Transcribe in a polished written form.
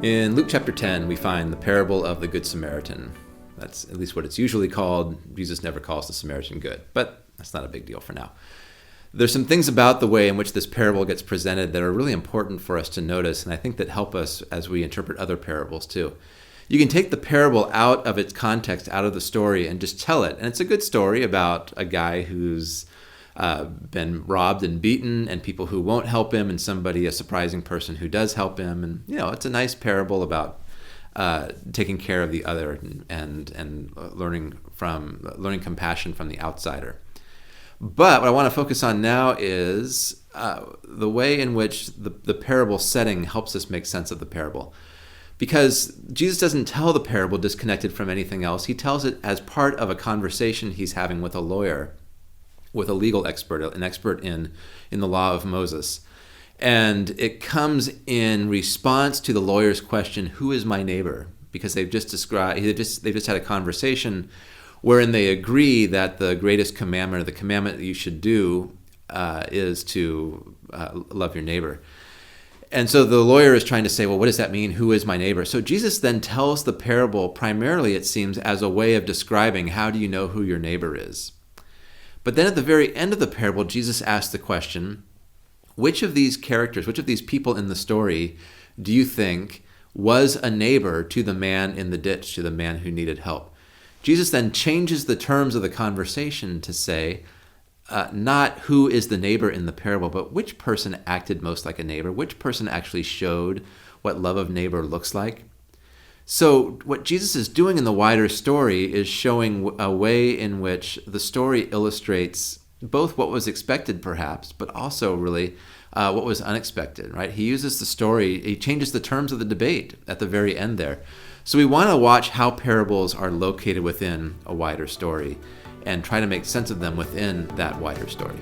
In Luke chapter 10, we find the parable of the Good Samaritan. That's at least what it's usually called. Jesus never calls the Samaritan good, but that's not a big deal for now. There's some things about the way in which this parable gets presented that are really important for us to notice, and I think that help us as we interpret other parables too. You can take the parable out of its context, out of the story, and just tell it. And it's a good story about a guy who's been robbed and beaten, and people who won't help him, and a surprising person who does help him. And, it's a nice parable about taking care of the other and learning compassion from the outsider. But what I want to focus on now is the way in which the parable setting helps us make sense of the parable. Because Jesus doesn't tell the parable disconnected from anything else. He tells it as part of a conversation he's having with a lawyer, with a legal expert, an expert in the law of Moses. And it comes in response to the lawyer's question, who is my neighbor? Because they've just had a conversation wherein they agree that the greatest commandment, or the commandment that you should do, is to love your neighbor. And so the lawyer is trying to say, well, what does that mean? Who is my neighbor? So Jesus then tells the parable primarily, it seems, as a way of describing how do you know who your neighbor is. But then at the very end of the parable, Jesus asks the question, which of these characters, which of these people in the story do you think was a neighbor to the man in the ditch, to the man who needed help? Jesus then changes the terms of the conversation to say, not who is the neighbor in the parable, but which person acted most like a neighbor, which person actually showed what love of neighbor looks like. So what Jesus is doing in the wider story is showing a way in which the story illustrates both what was expected perhaps, but also really what was unexpected, right? He uses the story, he changes the terms of the debate at the very end there. So we want to watch how parables are located within a wider story and try to make sense of them within that wider story.